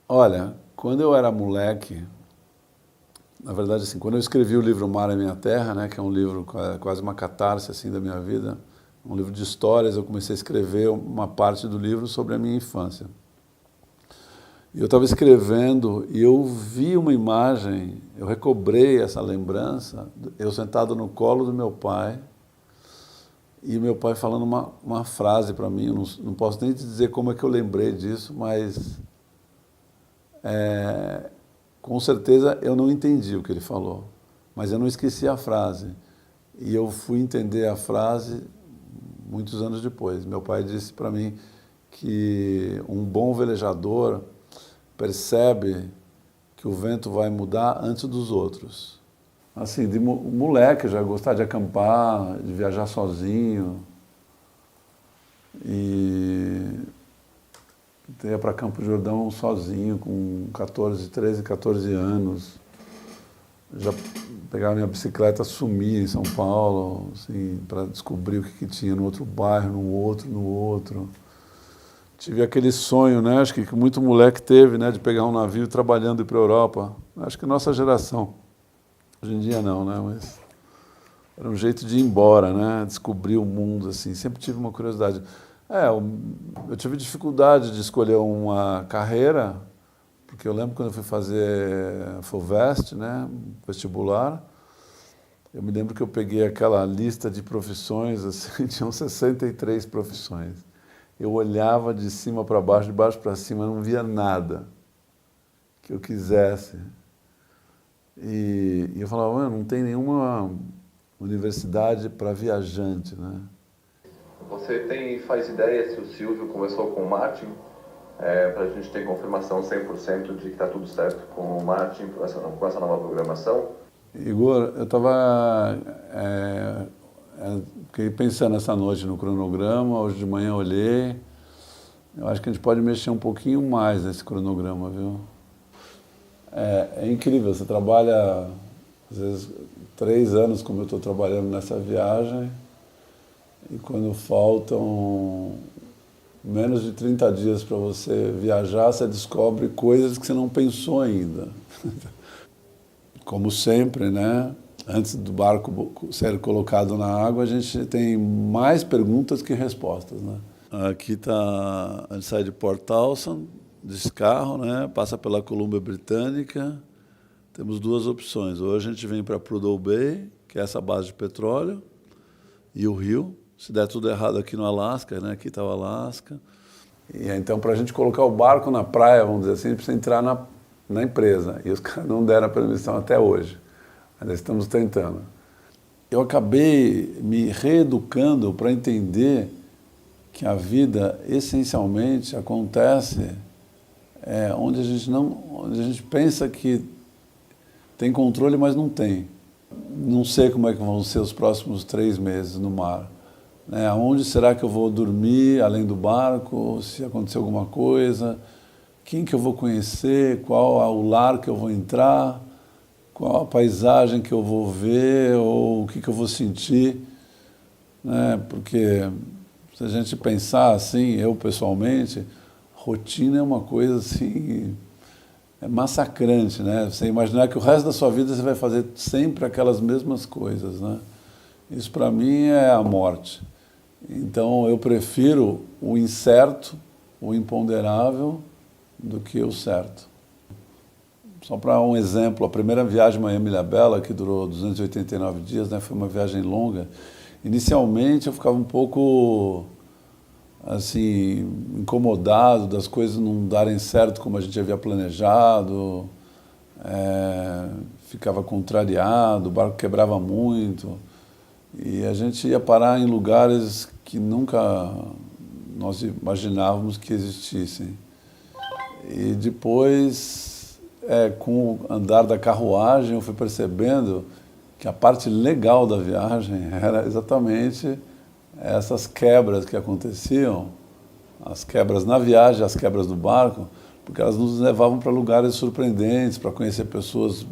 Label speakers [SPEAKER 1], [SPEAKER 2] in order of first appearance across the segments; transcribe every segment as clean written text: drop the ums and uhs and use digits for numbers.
[SPEAKER 1] Olha, quando eu era moleque, na verdade, assim, quando eu escrevi o livro Mar é Minha Terra, né, que é um livro quase uma catarse assim, da minha vida, um livro de histórias, eu comecei a escrever uma parte do livro sobre a minha infância. E eu estava escrevendo e eu vi uma imagem, eu recobrei essa lembrança, eu sentado no colo do meu pai, e o meu pai falando uma frase para mim, eu não posso nem te dizer como é que eu lembrei disso, mas com certeza eu não entendi o que ele falou, mas eu não esqueci a frase. E eu fui entender a frase muitos anos depois. Meu pai disse para mim que um bom velejador percebe que o vento vai mudar antes dos outros. Assim, de moleque, já gostar de acampar, de viajar sozinho. E ia para Campo de Jordão sozinho, com 13, 14 anos. Já pegava minha bicicleta, sumia em São Paulo, assim, para descobrir o que tinha no outro bairro, no outro. Tive aquele sonho, né, acho que muito moleque teve, né, de pegar um navio trabalhando e ir para a Europa. Acho que nossa geração. Hoje em dia não, né, mas era um jeito de ir embora, né, descobrir o mundo, assim. Sempre tive uma curiosidade. Eu tive dificuldade de escolher uma carreira, porque eu lembro quando eu fui fazer FUVEST, né, vestibular, eu me lembro que eu peguei aquela lista de profissões, assim, tinham 63 profissões. Eu olhava de cima para baixo, de baixo para cima, não via nada que eu quisesse. E eu falava, não tem nenhuma universidade para viajante, né?
[SPEAKER 2] Você faz ideia se o Silvio começou com o Martin? Para a gente ter confirmação 100% de que está tudo certo com o Martin, com essa nova programação?
[SPEAKER 1] Igor, eu estava fiquei pensando essa noite no cronograma, hoje de manhã eu olhei, eu acho que a gente pode mexer um pouquinho mais nesse cronograma, viu? É incrível, você trabalha, às vezes, 3 anos como eu estou trabalhando nessa viagem, e quando faltam menos de 30 dias para você viajar, você descobre coisas que você não pensou ainda. Como sempre, né? Antes do barco ser colocado na água, a gente tem mais perguntas que respostas, né? Aqui tá, a gente sai de Port Townsend, desse carro, né? Passa pela Colômbia Britânica. Temos 2 opções. Ou a gente vem para Prudhoe Bay, que é essa base de petróleo, e o rio. Se der tudo errado aqui no Alasca, né? Aqui está o Alasca. E então, para a gente colocar o barco na praia, vamos dizer assim, a gente precisa entrar na empresa. E os caras não deram a permissão até hoje. Ainda estamos tentando. Eu acabei me reeducando para entender que a vida, essencialmente, acontece onde a gente pensa que tem controle, mas não tem. Não sei como é que vão ser os próximos 3 meses no mar. Onde será que eu vou dormir, além do barco, se acontecer alguma coisa, quem que eu vou conhecer, qual é o lar que eu vou entrar, qual a paisagem que eu vou ver, ou o que eu vou sentir, né? Porque se a gente pensar assim, eu pessoalmente, rotina é uma coisa assim, é massacrante, né? Você imaginar que o resto da sua vida você vai fazer sempre aquelas mesmas coisas, né? Isso para mim é a morte. Então eu prefiro o incerto, o imponderável, do que o certo. Só para um exemplo, a primeira viagem Miami-Ilhabela, que durou 289 dias, né, foi uma viagem longa. Inicialmente eu ficava um pouco assim, incomodado das coisas não darem certo como a gente havia planejado, ficava contrariado, o barco quebrava muito, e a gente ia parar em lugares que nunca nós imaginávamos que existissem. E depois, com o andar da carruagem, eu fui percebendo que a parte legal da viagem era exatamente essas quebras que aconteciam, as quebras na viagem, as quebras do barco, porque elas nos levavam para lugares surpreendentes, para conhecer pessoas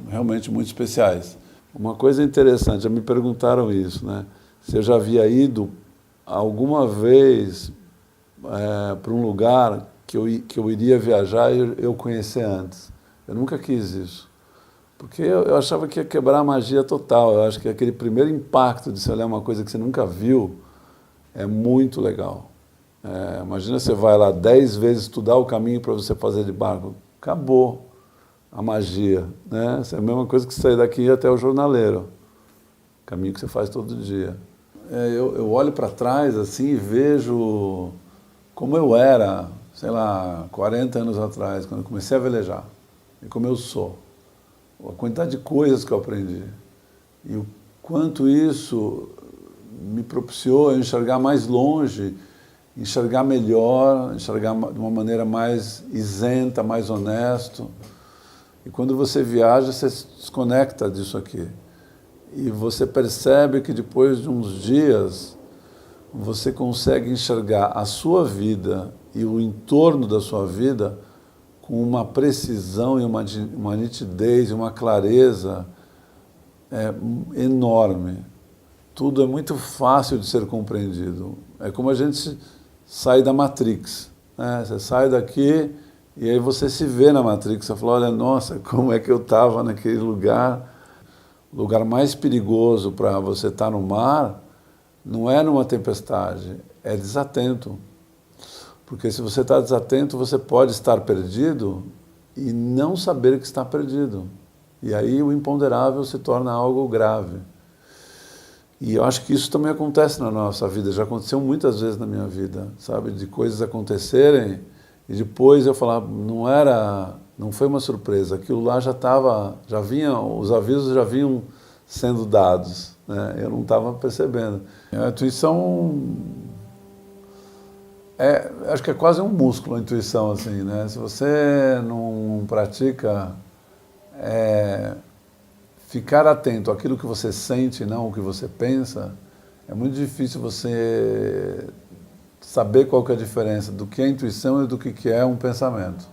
[SPEAKER 1] realmente muito especiais. Uma coisa interessante, já me perguntaram isso, né? Se eu já havia ido alguma vez para um lugar que eu iria viajar e eu conhecer antes. Eu nunca quis isso. Porque eu achava que ia quebrar a magia total. Eu acho que aquele primeiro impacto de você olhar uma coisa que você nunca viu é muito legal. Imagina você vai lá 10 vezes estudar o caminho para você fazer de barco. Acabou a magia, né? Isso é a mesma coisa que sair daqui e ir até o jornaleiro. Caminho que você faz todo dia. Eu olho para trás assim e vejo como eu era, sei lá, 40 anos atrás, quando eu comecei a velejar. E como eu sou. A quantidade de coisas que eu aprendi. E o quanto isso me propiciou a enxergar mais longe, enxergar melhor, enxergar de uma maneira mais isenta, mais honesto. E quando você viaja, você se desconecta disso aqui. E você percebe que depois de uns dias, você consegue enxergar a sua vida e o entorno da sua vida com uma precisão e uma nitidez e uma clareza enorme. Tudo é muito fácil de ser compreendido. É como a gente sai da Matrix, né? Você sai daqui e aí você se vê na Matrix. Você fala, olha, nossa, como é que eu estava naquele lugar. O lugar mais perigoso para você estar no mar não é numa tempestade, é desatento. Porque se você está desatento, você pode estar perdido e não saber que está perdido. E aí o imponderável se torna algo grave. E eu acho que isso também acontece na nossa vida, já aconteceu muitas vezes na minha vida, sabe? De coisas acontecerem e depois eu falar, não foi uma surpresa, aquilo lá já vinha, os avisos já vinham sendo dados, né? Eu não estava percebendo. A intuição acho que é quase um músculo, a intuição, assim, né? Se você não pratica, ficar atento àquilo que você sente, não o que você pensa, é muito difícil você saber qual que é a diferença do que é intuição e do que é um pensamento.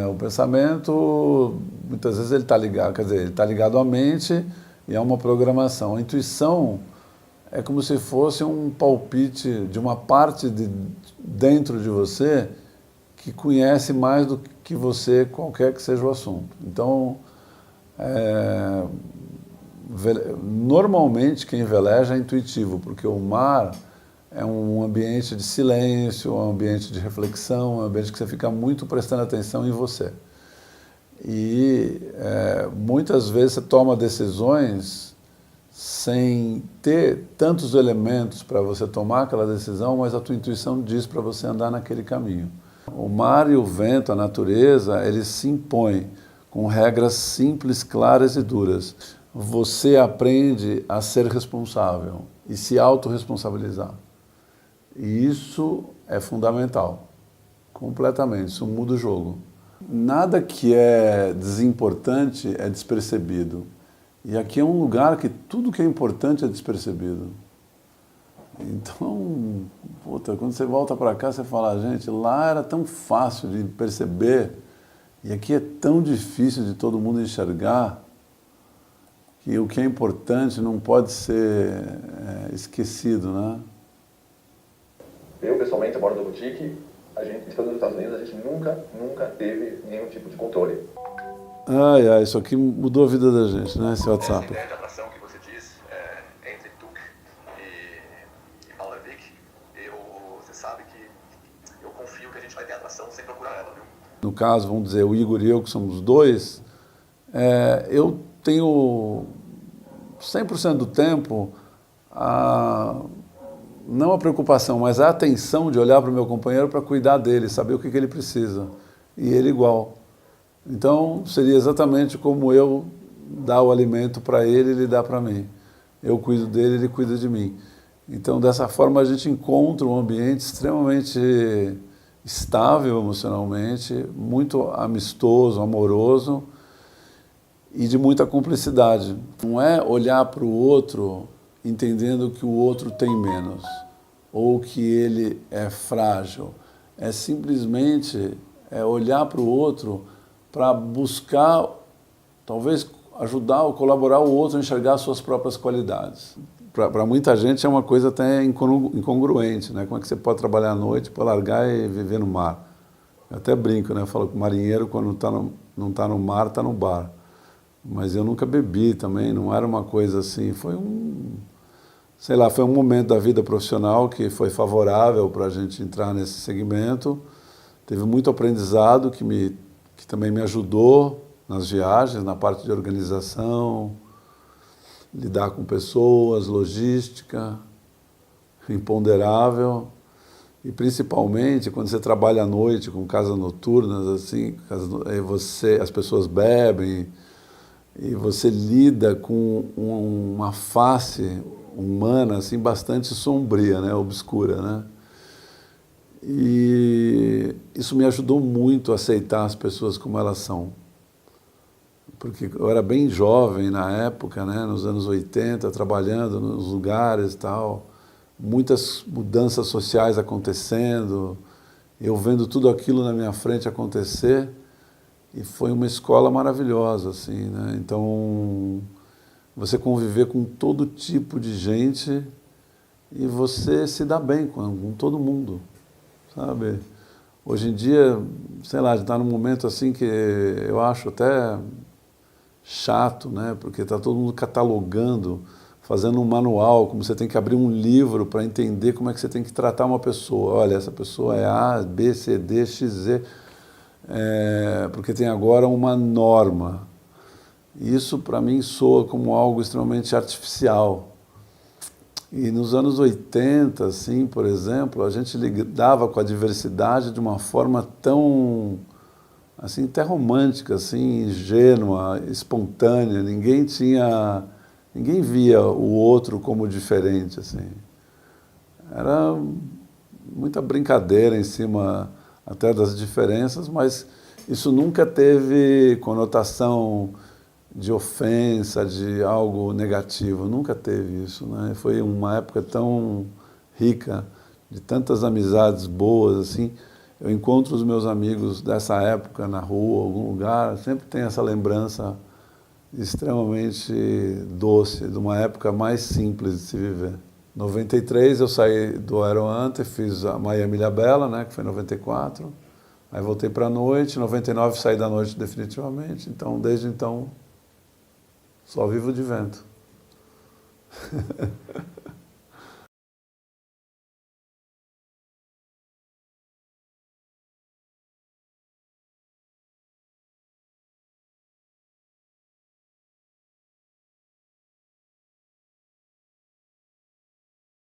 [SPEAKER 1] O pensamento, muitas vezes ele está ligado, quer dizer, ele está ligado à mente e a uma programação. A intuição é como se fosse um palpite de uma parte dentro de você que conhece mais do que você, qualquer que seja o assunto. Então, normalmente quem veleja é intuitivo, porque o mar é um ambiente de silêncio, um ambiente de reflexão, um ambiente que você fica muito prestando atenção em você. E muitas vezes você toma decisões sem ter tantos elementos para você tomar aquela decisão, mas a tua intuição diz para você andar naquele caminho. O mar e o vento, a natureza, eles se impõem com regras simples, claras e duras. Você aprende a ser responsável e se autorresponsabilizar. E isso é fundamental, completamente, isso muda o jogo. Nada que é desimportante é despercebido. E aqui é um lugar que tudo que é importante é despercebido. Então, quando você volta para cá, você fala, gente, lá era tão fácil de perceber, e aqui é tão difícil de todo mundo enxergar, que o que é importante não pode ser esquecido, né?
[SPEAKER 2] Eu, pessoalmente, moro no boutique, estando nos Estados Unidos, a gente nunca teve nenhum tipo de controle.
[SPEAKER 1] Isso aqui mudou a vida da gente, né, esse WhatsApp.
[SPEAKER 2] Essa ideia de atração que você diz, entre Tuque e Malavik, você sabe que eu confio que a gente vai ter atração sem procurar ela, viu?
[SPEAKER 1] No caso, vamos dizer, o Igor e eu, que somos dois, eu tenho 100% do tempo não a preocupação, mas a atenção de olhar para o meu companheiro para cuidar dele, saber o que ele precisa. E ele igual. Então, seria exatamente como eu dar o alimento para ele e ele dá para mim. Eu cuido dele, ele cuida de mim. Então, dessa forma, a gente encontra um ambiente extremamente estável emocionalmente, muito amistoso, amoroso e de muita cumplicidade. Não é olhar para o outro entendendo que o outro tem menos ou que ele é frágil. É simplesmente olhar para o outro para buscar, talvez, ajudar ou colaborar o outro a enxergar as suas próprias qualidades. Para muita gente é uma coisa até incongruente, né? Como é que você pode trabalhar à noite para largar e viver no mar? Eu até brinco, né? Eu falo que o marinheiro, quando não está no mar, está no bar. Mas eu nunca bebi também, não era uma coisa assim, foi um momento da vida profissional que foi favorável para a gente entrar nesse segmento. Teve muito aprendizado que também me ajudou nas viagens, na parte de organização, lidar com pessoas, logística, imponderável. E principalmente quando você trabalha à noite com casas noturnas, assim, as pessoas bebem e você lida com uma face humana assim bastante sombria, né, obscura, né? E isso me ajudou muito a aceitar as pessoas como elas são. Porque eu era bem jovem na época, né, nos anos 80, trabalhando nos lugares e tal, muitas mudanças sociais acontecendo, eu vendo tudo aquilo na minha frente acontecer, e foi uma escola maravilhosa, assim, né? Então, você conviver com todo tipo de gente e você se dá bem com todo mundo, sabe? Hoje em dia, sei lá, a gente está num momento assim que eu acho até chato, né? Porque está todo mundo catalogando, fazendo um manual, como você tem que abrir um livro para entender como é que você tem que tratar uma pessoa. Olha, essa pessoa é A, B, C, D, X, Z, porque tem agora uma norma. Isso, para mim, soa como algo extremamente artificial. E nos anos 80, assim, por exemplo, a gente lidava com a diversidade de uma forma tão, assim, até romântica, assim, ingênua, espontânea. Ninguém via o outro como diferente, assim. Era muita brincadeira em cima até das diferenças, mas isso nunca teve conotação de ofensa, de algo negativo, nunca teve isso, né? Foi uma época tão rica, de tantas amizades boas, assim. Eu encontro os meus amigos dessa época na rua, algum lugar, sempre tem essa lembrança extremamente doce, de uma época mais simples de se viver. Em 93 eu saí do Aeroante, fiz a Miami Ilha Bela, né, que foi em 94, aí voltei para a noite, em 99 saí da noite definitivamente, então desde então só vivo de vento.